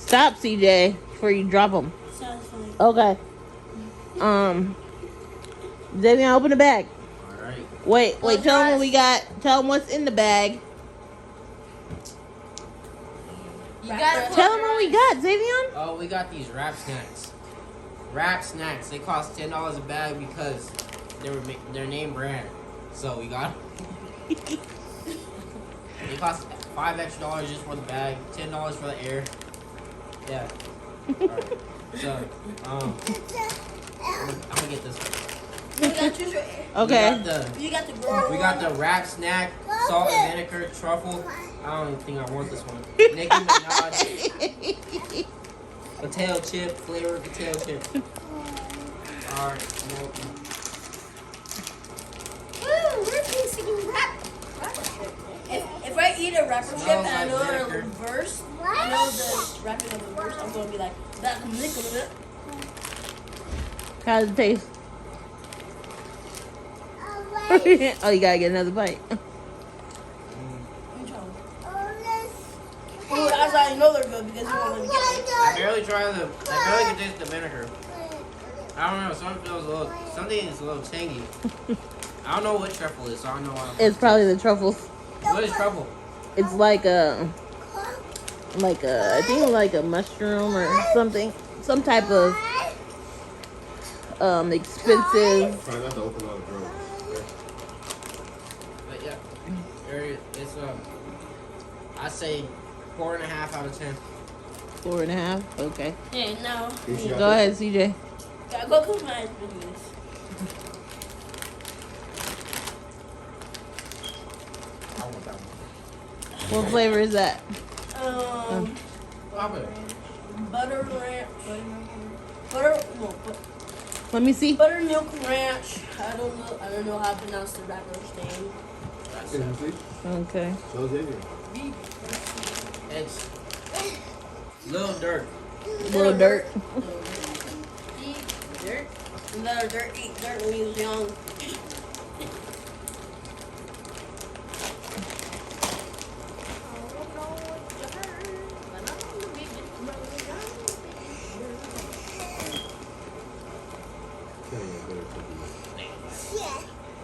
Stop, CJ, before you drop them. Satisfying. Okay. Xavier, open the bag. Alright. Wait. Tell them what we got. Tell them what's in the bag. You gotta Tell them what we got, Xavier. Oh, we got these wrap snacks. Wrap snacks. They cost $10 a bag because they're name brand. So we got. They cost $5 extra just for the bag, $10 for the air. Yeah. Alright. So, I'm gonna get this one. You got choose your Okay. You got the girl. We got the wrap snack, salt and vinegar, truffle. I don't even think I want this one. Nicki Minaj. Potato chip, flavored potato chip. Alright, smoking. Woo, we're tasting wrap chip. If I eat a rapper chip Smells and I like know vinegar. the verse, I know the rapping of the verse, I'm gonna be like, that's Nicola. How does it taste? Oh, you gotta get another bite. Oh, that's how you know they're good because you won't let me get them. I barely can taste the vinegar. I don't know, something is a little tangy. I don't know what truffle is, so I don't know why. It's probably the truffles. What is truffle? It's like a I think like a mushroom or something, some type of expensive. Try not to open all the drawers. But yeah, it's I say 4.5 out of 10. 4.5. Okay. Hey, no. Go ahead, CJ. Gotta go cook my business. I want that one. What flavor is that? Pop it. Butter ranch. Let me see. Buttermilk ranch. I don't know how to pronounce the rapper's name. That's Can it. you see? Okay. So Xavier. It's Lil Durk. Little dirt. Eat dirt. Let dirt eat dirt when he was young.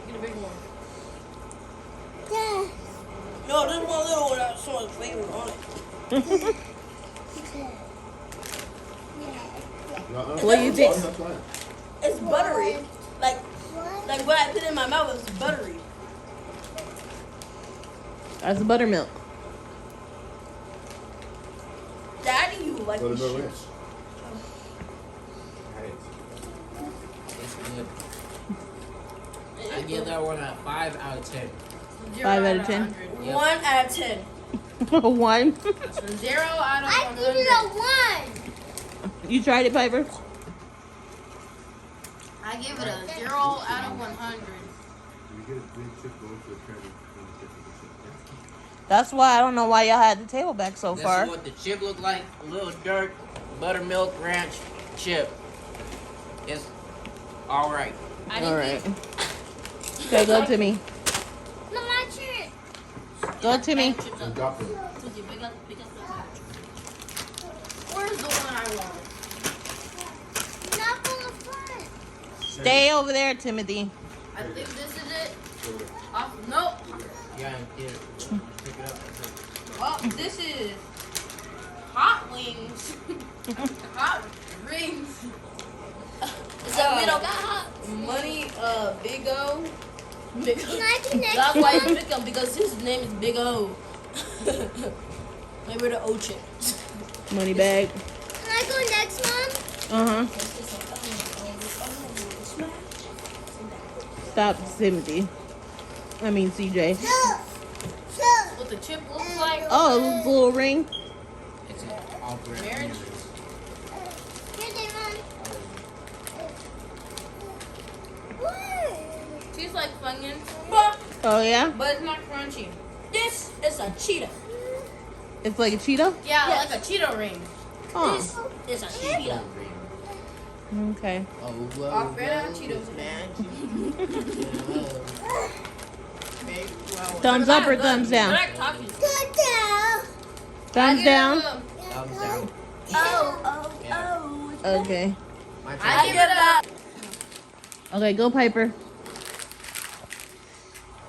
Get a big one. No, there's one little one that has so much flavor on it. What do you think? It's buttery. Like what I put in my mouth is buttery. That's buttermilk. Daddy, you like this shit. It's good. I give that one a 5 out of 10. 5 out of 10. Yep. 1 out of 10. 1. 0 out of 100. give it a 1. You tried it, Piper? I give it a 0 out of 100. That's why I don't know why y'all had the table back so This far. is what the chip look like. Little Durk buttermilk ranch chip. It's all right. All right. Okay, go to me. No, my shit. Go to me. Chips up. Drop it. Susie, pick up the box. Where's the one I want? Not on the front. Stay over there, Timothy. I think this is it. No. Yeah, pick it up. Oh, this is hot wings. Hot rings. So we don't got hot. Money, Big O. Big O. Can I connect? That's why it's Big O, because his name is Big O. Maybe the O chip. Money bag. Can I go next, Mom? Uh-huh. Stop, Timothy. I mean, CJ. What the chip looks like. Oh, this little ring. It's all bread. Marriage? Tastes like Funyuns, Oh, yeah? but it's not crunchy. This is a cheetah. It's like a Cheeto? Yeah, Yes. like a Cheeto ring. Oh, This is a cheetah. okay. Oh, whoa, Off red whoa, Cheetos. man. Thumbs up or thumbs I down? like talkies. Thumbs down. Thumbs down. Yeah. Okay. My turn. I give it up. Okay, go Piper.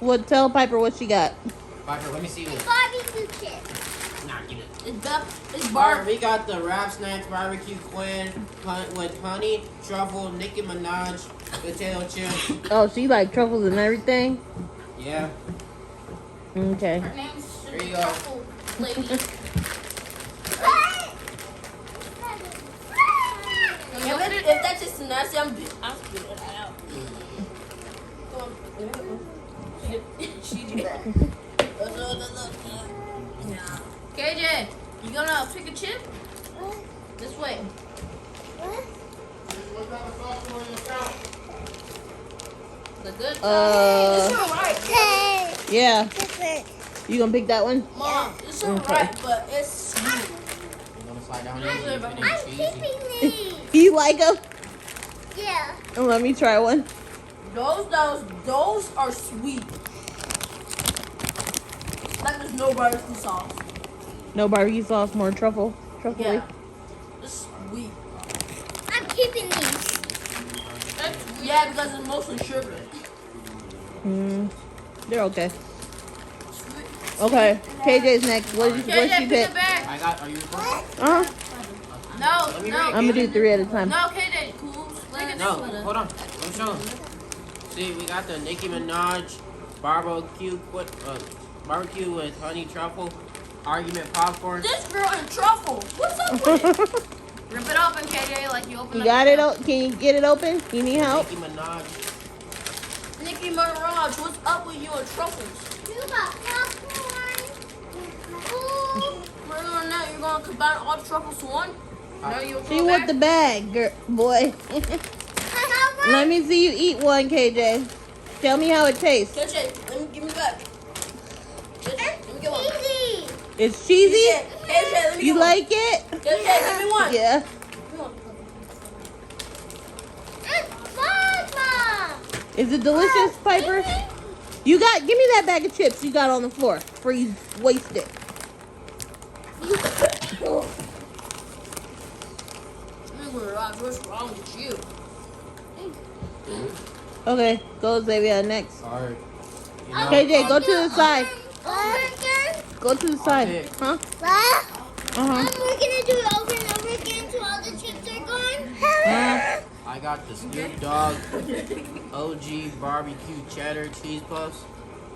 What? Tell Piper what she got. Piper, let me see this. Barbecue chips. Nah, give it. It's Alright, bar. we got the Rap Snacks Barbecue Quinn with honey, truffle, Nicki Minaj, potato chips. Oh, she like truffles and everything. Yeah. Okay. Her name's There you go. Truffle Lady. If that's just nasty, I'm spitting it out. Come on. She do that. KJ, you gonna pick a chip? This way. The good It's alright. Yeah. You gonna pick that one? Mom, it's alright, Okay. but it's You're gonna slide down easy if it I'm ain't cheesy. keeping these. You like them? Yeah. Let me try one. those are sweet. Like there's no barbecue sauce. No barbecue sauce, more truffle. Truffle. Yeah. It's sweet. I'm keeping these. Yeah, because it's mostly sugar. They're okay. Sweet. Okay. KJ's next. What did KJ, she pick pick? a bag. I got, are you recording? Uh-huh. No, me no. read. I'm gonna do 3 at a time. No, KJ, cool. Pick a No, chip. hold on. Let me show them. See, we got the Nicki Minaj barbecue with honey truffle, argument popcorn. This girl and truffle. What's up with it? Rip it open, KJ, like you open You up. got it? Can you get it open? You need help? Nicki Minaj. Nicki Minaj, what's up with you and truffles? You got popcorn. Ooh. Further on that, you're gonna combine all the truffles to one? No, you She want the bag, boy. Let me see you eat one, KJ. Tell me how it tastes. KJ, give me back. KJ, let me get one. Easy. It's cheesy? KJ, let me You get like it? one. KJ, give me one. Yeah. Come on. Mama. Is it delicious, Piper? You got, give me that bag of chips you got on the floor before you waste it. What's wrong with you? Okay, go Xavier next. Sorry. You know, KJ, go to the side. Over Go to the side. pick. Huh? What? Uh-huh. We're gonna do it over and over again until all the chips are gone. I got the Snoop Dogg OG barbecue cheddar cheese puffs.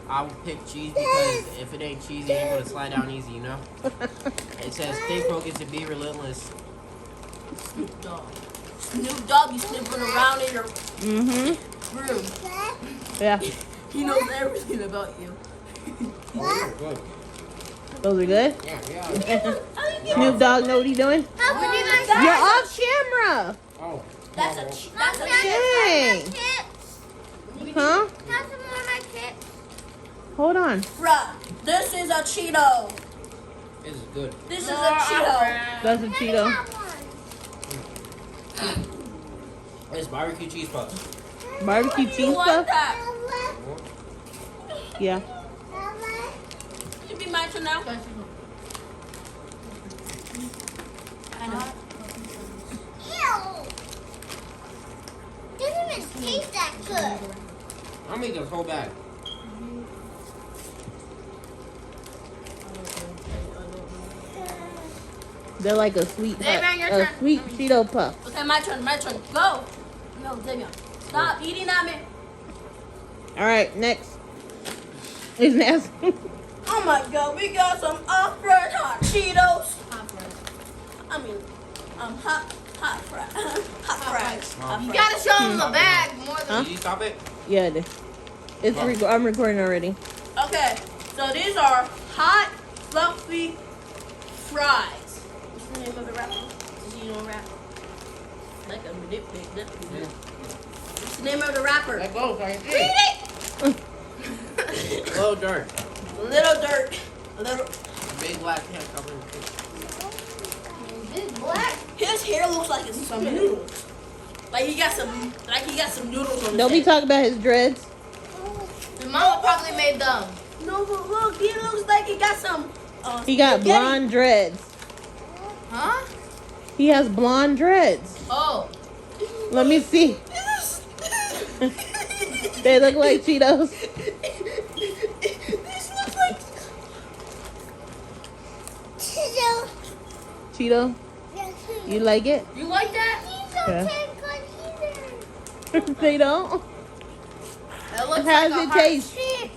I will pick cheese because if it ain't cheesy, it ain't gonna slide down easy, you know? It says stay focused and be relentless. Snoop Dogg. Snoop Dogg be sniffing around in your Mm-hmm. room. Yeah. He knows everything about you. Oh, good. Those are good? Yeah. Snoop Dogg know what he doing? You're off camera. Oh. That's a Dang. Chips. Huh? Have some more of my chips. Hold on. Bruh, this is a Cheeto. This is good. This is a Cheeto. That's a Cheeto. Have one. It's barbecue cheese puffs. Barbecue You cheese want stuff? that? Yeah. Should be my turn now. I know. Ew. Doesn't even taste that good. I'll make this whole bag. They're like a sweet, Hey, man, your a turn. sweet Cheeto puff. Okay, my turn. Go. No, Damian. Stop eating at me. All right, next. Is nasty. Oh my god, we got some off-road hot Cheetos. I mean, hot fries. Hot fries. Hot You fries. gotta show them the bag more than. Huh? Did you stop it? Yeah, it is. It's I'm recording already. Okay, so these are hot, fluffy fries. What's the name of the rapper? Does he know rap? Like a dip. What's the name of the rapper? Let go, so I can see. Read it! Little dirt. Little Dirt. Little. Big black hand covering the face. This black. His hair looks like it's some noodles. Like he got some noodles on his Don't be head. talking about his dreads. His mama probably made them. No, but look, he looks like he got some. He got spaghetti. blonde dreads. Huh? He has blonde dreads. Oh. Let me see. They look like Cheetos. This looks like Cheeto. Cheeto, you like it? You like that? These don't Yeah. taste good either. They don't. It looks How like does a it heart. taste? It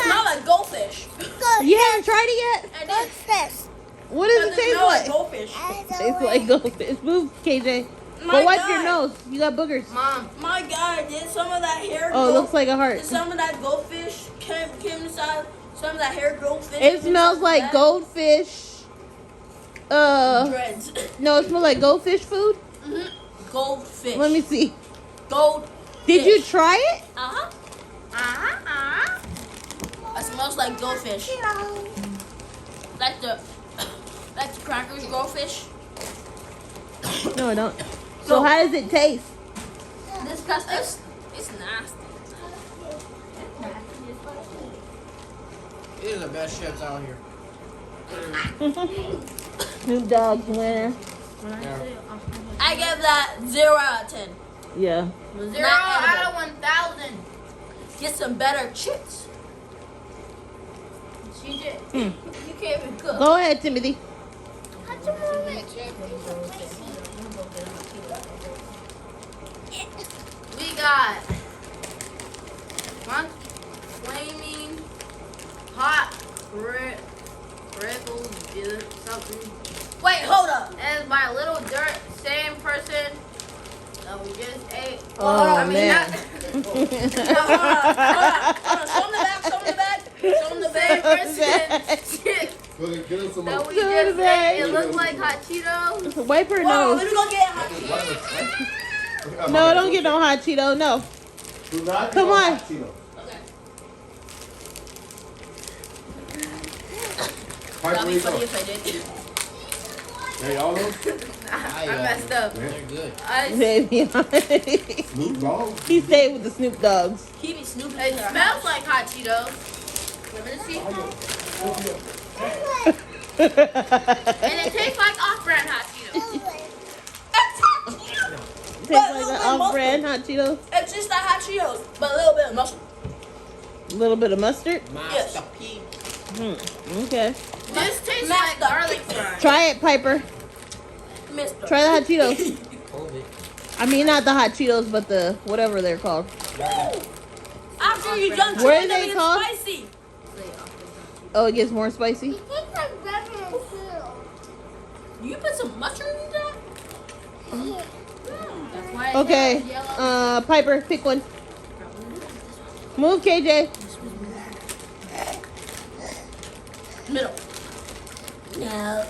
smells like goldfish. You haven't tried it yet? And What's it this? What does it taste smell like like? goldfish. Tastes like goldfish. Move, KJ. My But wipe God. your nose. You got boogers. Mom. My God, did some of that hair Oh, it go? looks like a heart. Did some of that goldfish came inside? Some of that hair goldfish. It smells like goldfish. Dreads. No, it smells like goldfish food. Goldfish. Let me see. Gold. Did you try it? Uh huh. It smells like goldfish. Like the crackers goldfish. No, I don't. So how does it taste? Disgusting. It's nasty. These are the best chips out here. Snoop Dogg's winner. Yeah. I give that 0 out of 10. Yeah. 0 out of 1,000. Get some better chips. CJ, you can't even cook. Go ahead, Timothy. We got one flaming hot Rickles something. Wait, hold up. And by Little Dirt, same person that we just ate. Oh, man. Hold on. Show them the back. Show them the back. Show them the same person Get us some that more. we Show the just back. ate. It looked like hot Cheetos. Wipe her Hold on, nose. let me go get hot Cheetos. No, don't get no hot Cheeto. No. Do not Come get on. hot Cheetos. Okay. Pipe, That'd where be you funny go? if I did. Hey, all those? I messed up. They're good. Baby. Snoop Dogg? He stayed with the Snoop Dogs. He be snooping. It smells like hot Cheetos. Let me see. And it tastes like off-brand hot Cheetos. It's hot Cheetos. Tastes like the off-brand hot Cheetos. It's just like hot Cheetos, but a little bit of mustard. A little bit of mustard. Yes. Master P. Okay. This tastes like garlic fries. Try it, Piper. Mister. Try the hot Cheetos. Hold it. I mean, not the hot Cheetos, but the whatever they're called. After you done What are chewing them, they it's called? spicy. Oh, it gets more spicy? It tastes like rubber too. You put some mustard in that? That's why it Okay. has yellow. Piper, pick one. Move, KJ. Middle. No.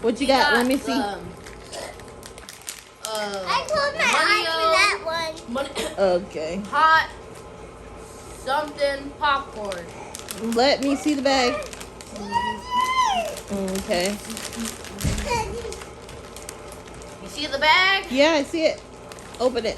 What you got? Let me see. I closed my eyes for that one. Money. Okay. Hot something popcorn. Let me see the bag. Okay. You see the bag? Yeah, I see it. Open it.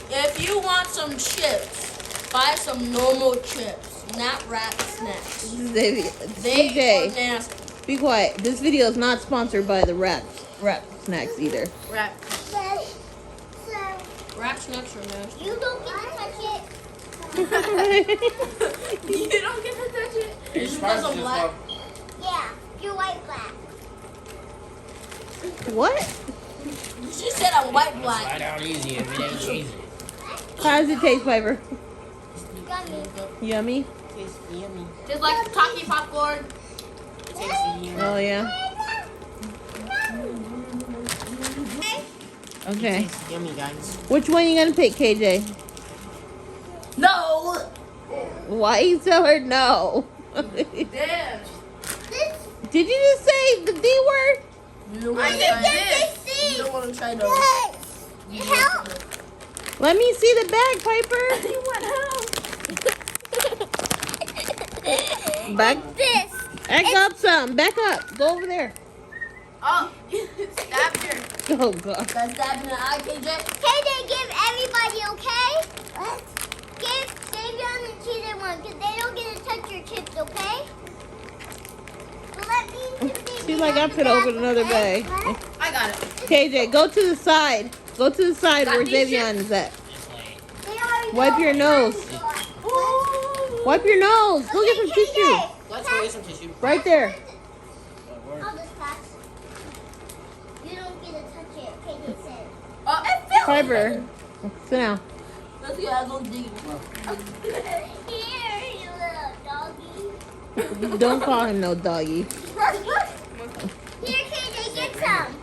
If you want some chips, buy some normal chips, not rat snacks. They are CJ, nasty. be quiet. This video is not sponsored by the rap snacks either. Rat So, snacks are nasty. you don't get to touch it. You don't get to touch it. It's You put spicy some as black. fuck. Yeah, you're white black. What? She said I'm white Slide black. down easy if it ain't cheesy. How does it taste, Piper? Gummy. Yummy? Tastes yummy. Just like Taki popcorn. Tastes yummy. Oh, yeah. Okay. Tastes yummy, guys. Which one you gonna pick, KJ? No. Why you tell her no? Damn. This Did you just say the D word? You don't I want to didn't try get this. this You thing. don't want to try those. Yes. Help. Let me see the bag, Piper. You want help? Back This. up some. Back up. Go over there. Oh, stab your. Oh, God. That's stabbing the eye, KJ. KJ, give everybody, okay? Give Davion and Cheetah one, because they don't get to touch your chips, okay? So let me She's like, I'm gonna open another bag. I got it. KJ, go to the side. Go to the side Got where these Xavion is at. This way. Wipe your nose. Wipe your nose. Go get some tissue. Let's go get some tissue. Right there. I'll just pass. You don't get to touch it. Okay, they said. Oh, it fell. Piper. Sit down. Let's get out those digging. Here, you little doggy. Don't call him no doggy. Here, KJ, get some.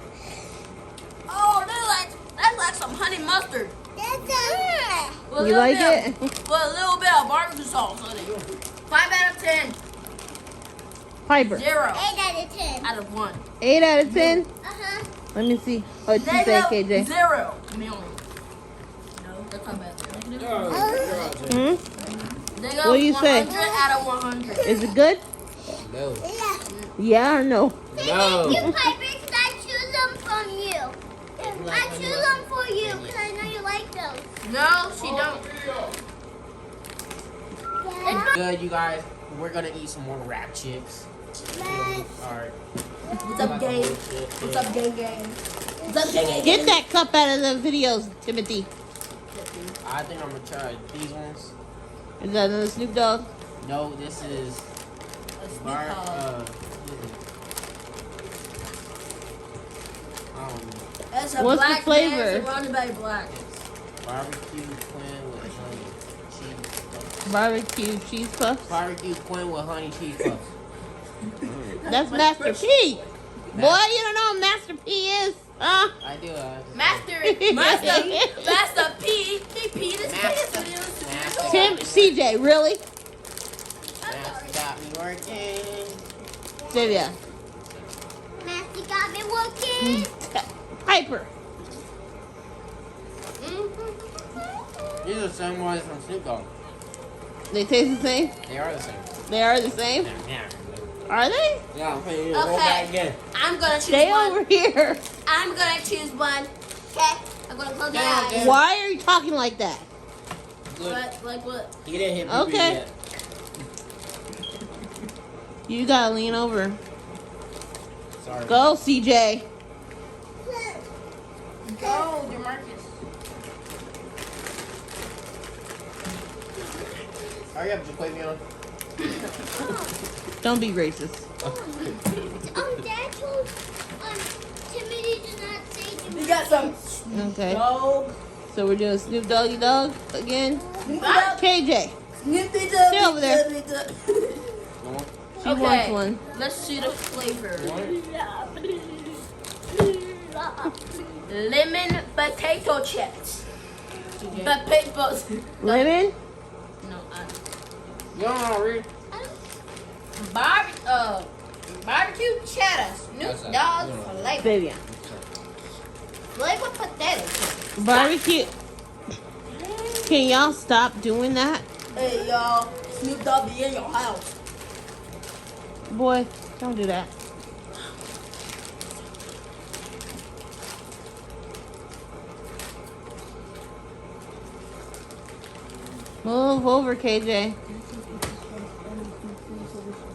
Oh, that's like some honey mustard. That's a... With a You little like bit it? With a little bit of barbecue sauce on it. 5 out of 10. Piper. 0 8 out of 10. out of 1. 8 out of 10. Uh-huh. Let me see. What you say, KJ? 0 million. No, that's not bad. Hmm? Negative What do you say? 100 out of 100. Is it good? No. Yeah. Yeah or no? No. You, Piper, because I choose them from you. I choose them for you because I know you like those. No, she don't. Yeah. Good, you guys. We're gonna eat some more rap chicks. Alright. What's up, gang? What's up, gang? What's up, gang? Get that cup out of the videos, Timothy. I think I'm gonna try these ones. Is that another Snoop Dogg? No, this is bar. I don't know. That's a What's the black flavor? man surrounded by black. Barbecue Quinn with honey cheese puffs. Barbecue cheese puffs. Barbecue Quinn with honey cheese puffs. That's Master P. Boy, you don't know what Master P is, huh? I do. Master P. He peed his pants when he was Master. Tim, CJ, really? Master got me working. Xavier. Master got me working. Piper. These are the same ones from Snoop Dogg. They taste the same? They are the same. They are the same? Yeah. Are they? Yeah, I'm paying you. Okay. Roll back again. I'm gonna choose Stay one. over here. I'm gonna choose one. Okay. I'm gonna close my Yeah, eyes. yeah. Why are you talking like that? Good. What? Like what? He didn't hit me Okay. yet. You gotta lean over. Sorry. Go, CJ. Go, DeMarcus. Hurry up, Jaquavion. Don't be racist. Dad told Timothy to not say to We got some. Okay. No. So we're doing Snoop Doggy Dogg again. What? KJ, Stay Stay over there. She Okay. wants one. Let's see the flavor. What? Lemon potato chips. Potatoes. Lemon? No, You don't know, Reed. barbecue cheddar. Snoop That's that. Dogg No. flavor. Xavier. Flavor potato chips. Barbecue. Can y'all stop doing that? Hey y'all, Snoop Dogg be in your house. Boy, don't do that. Move over, KJ.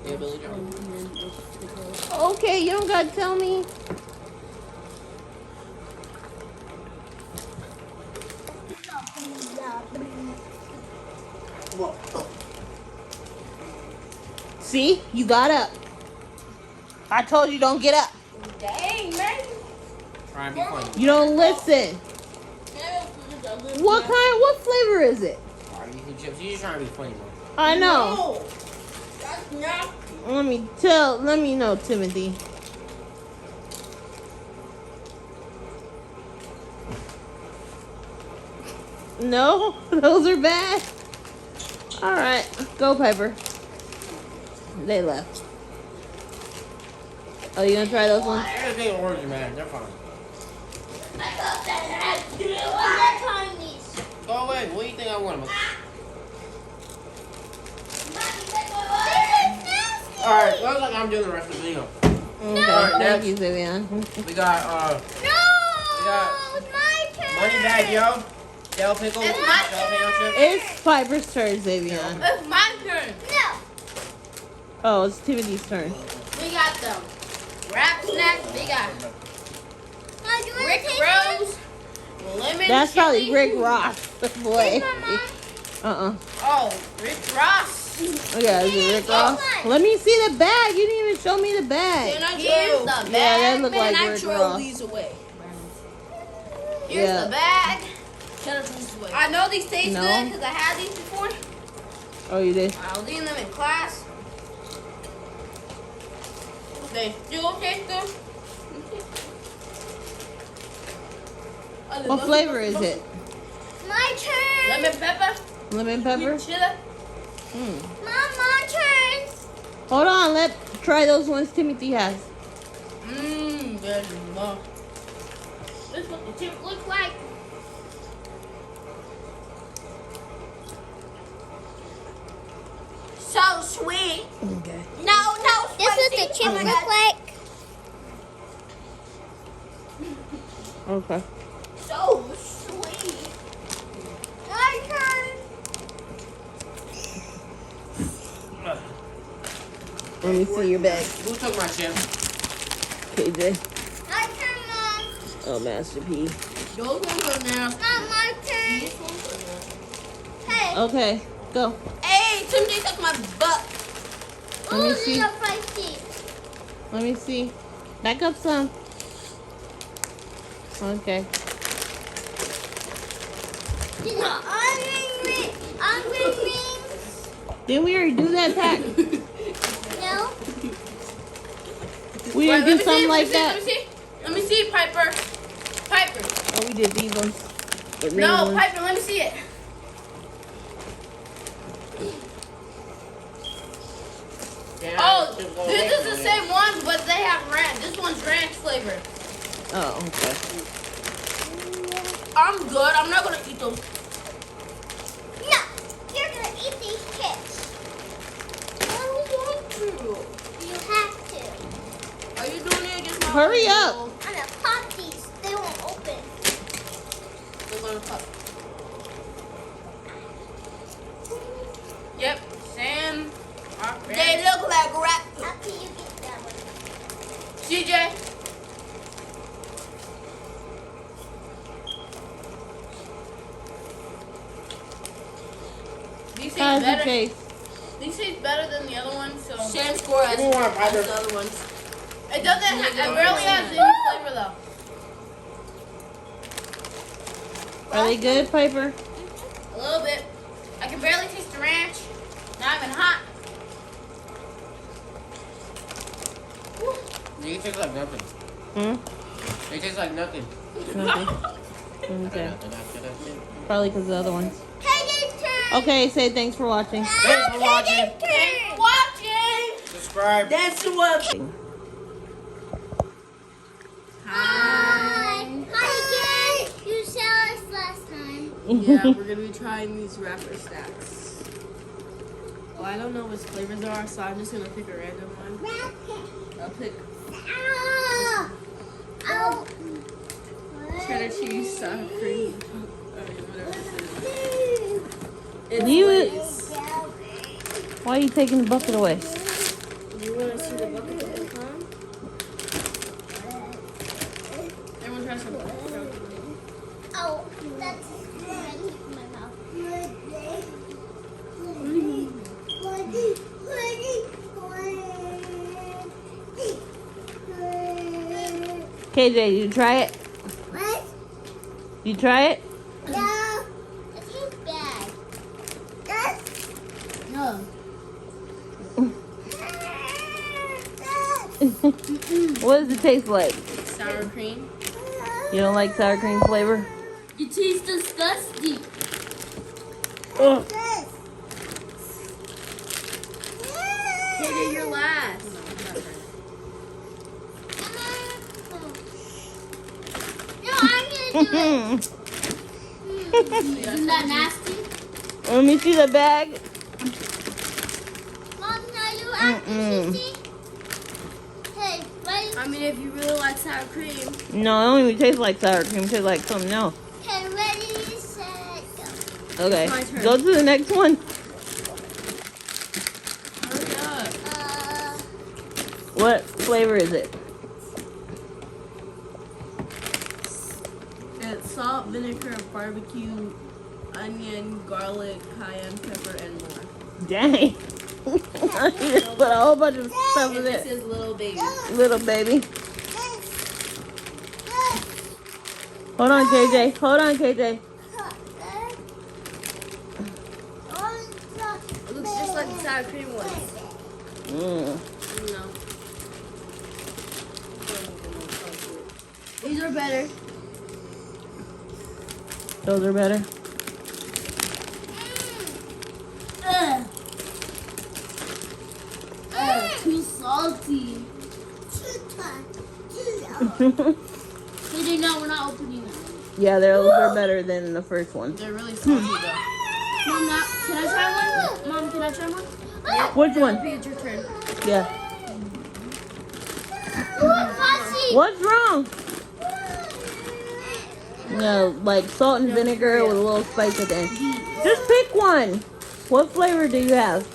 Yeah, Billy Joe. Okay, you don't gotta tell me. See, you got up. I told you don't get up. Dang, man. Try and be funny. You don't listen. What flavor is it? Barbecue chips. You just trying to be funny, man. I know. No. That's nasty. Let me know, Timothy. No, those are bad. All right, go, Piper. They left. Oh, you gonna try those ones? Everything orange, man. They're fine. I'm not trying these. Go away. What do you think I want? This is nasty. Alright, looks like I'm doing the rest of the video. Okay, Alright, thank next. you, Vivian. We got No, got it's my turn. Money Bag Yo, Del Pickle, It's my jalapeno chip. It's Piper's turn, Xavier. It's my turn. No. Oh, it's Timothy's turn. We got them. Wrap snacks. They got Now, do you want Rick to taste Rose, lemon That's probably chili. Rick Ross. Boy. it? Mama? Oh, Rick Ross. Yeah, is it Rick Ross? Let me see the bag. You didn't even show me the bag. Here's the Yeah, bag. that look Man, like I Rick throw Ross. these away. Here's Yeah. the bag. Shut up, this way. I know these taste No. good because I had these before. Oh, you did? I was eating them in class. They still taste good. What flavor is it? My turn. Lemon pepper. Lemon pepper? Chili. Mm. Mom, my turn. Hold on, let's try those ones Timothy has. Mmm, good enough. This is what the chip looks like. So sweet. Okay. No, This is the chip look like. Okay. So sweet. My turn. Let me see your bag. Who took my chip? KJ. My turn, Mom. Oh, Master P. Those ones are now. Not my turn. These ones are now. Hey. Okay, go. Hey, Timothy took my butt. Let me Ooh, see. these are spicy. Let me see. Back up some. Okay. These are onion rings. Didn't we already do that pack? No. We didn't do something like that? Let me see, Piper. Piper. Oh, we did these ones. The green No, ones. Piper, let me see it. Oh, this is the same ones, but they have ranch. This one's ranch flavored. Oh, okay. I'm good. I'm not gonna eat those. No. You're gonna eat these chips. I don't want to. You have to. Are you doing it against my Hurry own up. will? I'm gonna pop these. They won't open. They're gonna pop. Yep, Sam. They look like rap. After you get that one. CJ. These taste How's it better. taste? These taste better than the other ones. So Same score as Give me one, Piper. the other ones. it doesn't. It barely has any flavor though. Are they good, Piper? A little bit. I can barely taste the ranch. Not even hot. They taste like nothing. Hmm? They taste like nothing. Nothing. Okay. Probably because of the other ones. KJ's turn. Okay, say thanks for watching. Thanks for watching. KJ's turn. Thanks for watching. Subscribe. That's the one. Hi. Hi again. You saw us last time. Yeah, we're gonna be trying these wrapper stacks. Well, I don't know what flavors there are, so I'm just gonna pick a random one. I'll pick Ow. Ow. cheddar cheese, sour cream. I mean, whatever this is. It's Leave it. Lay's. Why are you taking the bucket away? You wanna see the bucket of the huh? Everyone try some. Oh, that's red in my mouth. KJ, you try it? What? You try it? No. It tastes bad. No. What does it taste like? Sour cream. You don't like sour cream flavor? It tastes disgusting. Ugh. KJ, you're last. No, I'm gonna do it. Isn't that nasty? Let me see the bag. Mom, now you have Mm-mm. to see. Hey, ready? I mean, if you really like sour cream. No, it don't even taste like sour cream. It tastes like something else. Okay, ready, set, go. Okay, my turn. go to the next one. Hurry up. What flavor is it? salt, vinegar, barbecue, onion, garlic, cayenne pepper, and more. Dang. I just put a whole bunch of stuff in And this it. is little baby. Little baby. Hold on, KJ. Hold on, KJ. It looks just like the sour cream ones. Mm. No. These are better. Those are better. Too salty. No, we're not opening them. Yeah, those are better than the first one. They're really salty though. Mom, can I try one? Mom, can I try one? Which one? It's your turn. Yeah. Foxy. What's wrong? No, like salt and vinegar with a little spice at the end. Just pick one. What flavor do you have?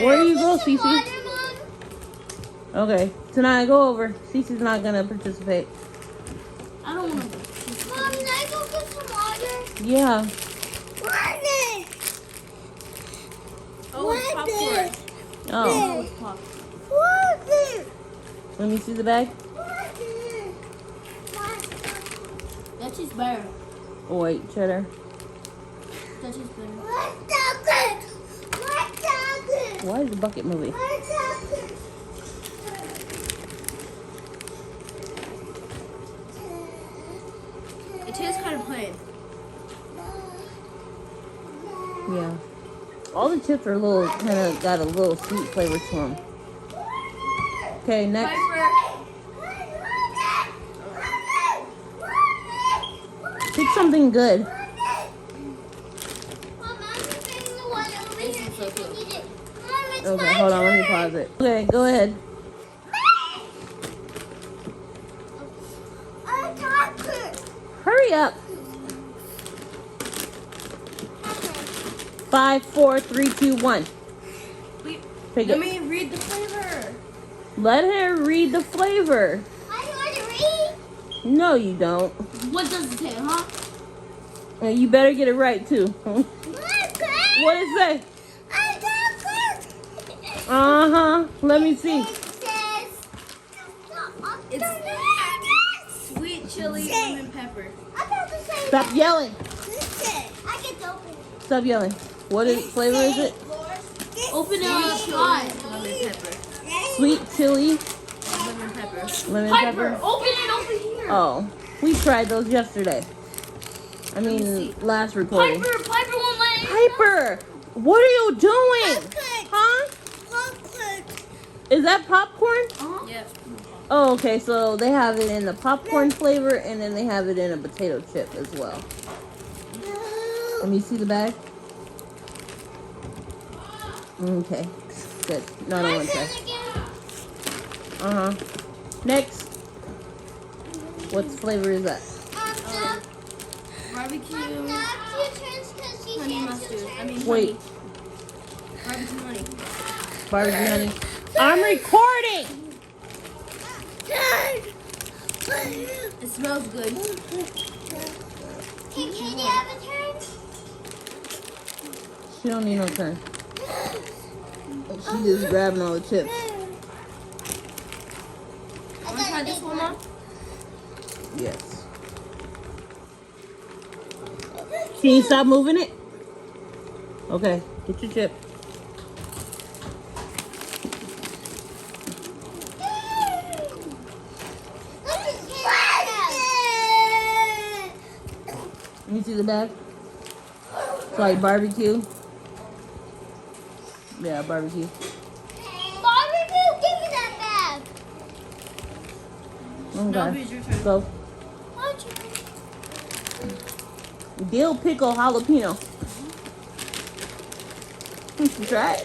Where do you go, Cece? Okay, tonight go over. Cece's not gonna participate. I don't want to. Mom, can I go get some water? Yeah. Oh, it's popcorn. Oh, Oh, it's popcorn. let me see the bag. That tastes better. Oh wait, cheddar. That tastes better. Why is the bucket moving? It tastes kind of plain. Yeah. All the chips are a little, kind of got a little sweet flavor to them. Okay, next. Piper. Pick something good. Okay, hold on, let me pause it. Okay, go ahead. Hurry up. 5, 4, 3, 2, 1. Wait, Pick let it. me read the flavor. Let her read the flavor. No, you don't. What does it say, huh? And you better get it right too. What does it say? Let me see. It's sweet chili lemon pepper. Stop yelling. I get to open it. Stop yelling. What flavor is it? Open it up. Try. Lemon pepper. Sweet chili Lemon pepper. lemon Piper, pepper. open it over here. Oh, we tried those yesterday. I mean, last recording. Piper won't let it. Piper, what are you doing? Huh? Is that popcorn? Yep. Oh, okay. So they have it in the popcorn flavor, and then they have it in a potato chip as well. Let me see the bag. Okay, good. No, I don't want that. Next. What flavor is that? Barbecue. Honey mustard. I mean, Wait, honey. Barbecue honey. barbecue honey. I'm recording. It smells good. Can Katie have a turn? She don't need no turn. She just grabbing all the chips. Want to try this one, Mom? Yes. Can you stop moving it? Okay, get your chip. Let me see the bag. It's like barbecue. Yeah, barbecue. Barbecue, give me that bag. No, Okay. it's your turn. Go. Watch it. Dill pickle jalapeno. Try it.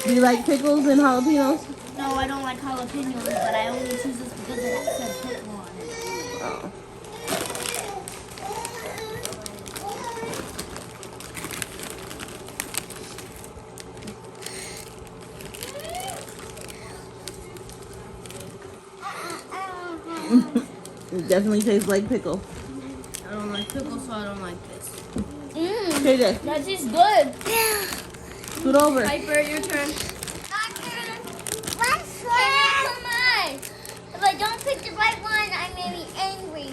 Do you like pickles and jalapenos? No, I don't like jalapenos, but I only choose this because it says pickle on it. Oh. It definitely tastes like pickle. I don't like pickles, so I don't like this. Okay, there. That tastes good. Scoot over. Piper, your turn. Come on. If I don't pick the right one, I may be angry.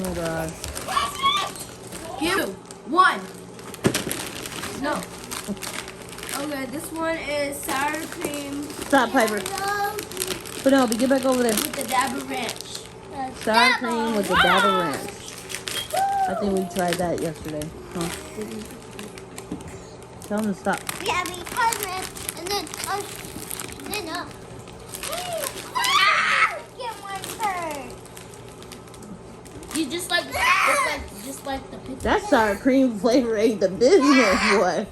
Oh god. You. One. No. Okay, this one is sour cream Stop, Piper. Penelope, get back over there. with the dab of ranch. Sour cream with the dab of ranch. I think we tried that yesterday. Huh? Tell them to stop. Yeah, because and then get my turn. You just like the pizza. That sour cream flavor ain't the business, boy.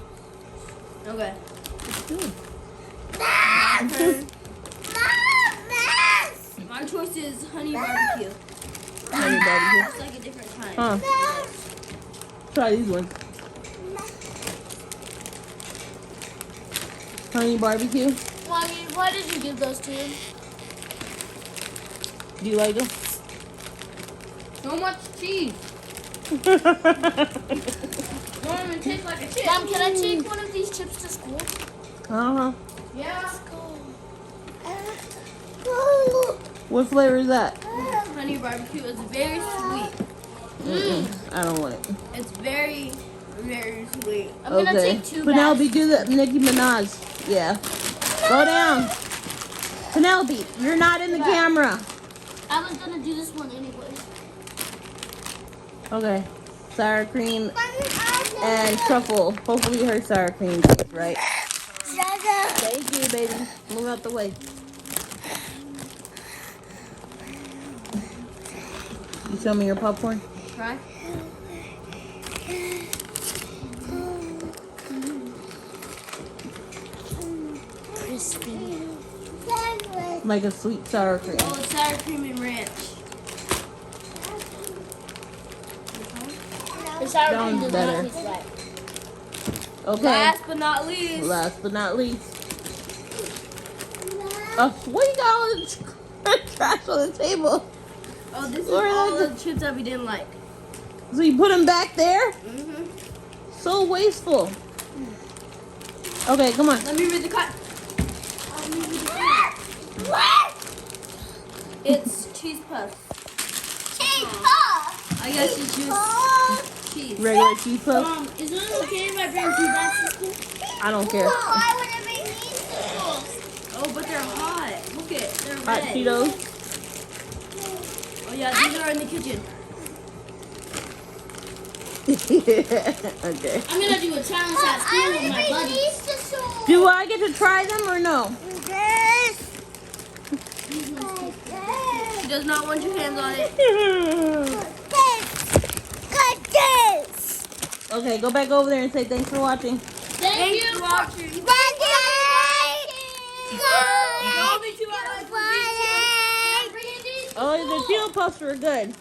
Okay. Good. My turn. My choice is honey barbecue. Honey barbecue. It's like a different kind. Huh. Try these ones. Honey barbecue. Mommy, why did you give those to him? Do you like them? So much cheese. Mom, it tastes like a chip. Mom, can I take one of these chips to school? Uh-huh. Yeah. What flavor is that? Honey barbecue is very sweet. I don't want it. It's very, very sweet. I'm gonna Okay. take 2 Penelope, bags. do the Nicki Minaj. Yeah. Go down. Penelope, you're not in the camera. I was gonna do this one anyway. Okay. Sour cream and truffle. Hopefully her sour cream tastes right. Thank you, baby. Move out the way. You show me your popcorn? Try. Crispy. Like a sweet sour cream. Oh, it's sour cream and ranch. The sour That cream one's does not better. taste right. Okay. Last but not least. Last but not least. What you got all the trash on the table? Oh, this is Where are all the- the chips that we didn't like. So you put them back there? Mm-hmm. So wasteful. Okay, come on. Let me read the cut. What? It's cheese puffs. Cheese puff. I guess you choose cheese. Regular cheese puff? Is it okay if I bring 2 bags to school? I don't care. I want to bring these to school. Oh, but they're hot. Look it, they're Hot red. Cheetos? Oh yeah, these are in the kitchen. Okay. I'm gonna do a challenge at I school want with to my bring buddies. these to school. Do I get to try them or no? Yes. She does not want your hands on it. Got this. Okay, go back over there and say thanks for watching. Thank Thanks you. for watching. Don't be too loud. Bring in these. Oh, the Cheeto Puffs were good.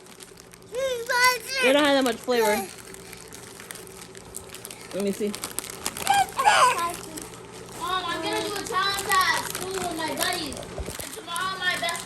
They don't have that much flavor. Let me see. I'm gonna do a challenge at school with my buddies. And tomorrow my best,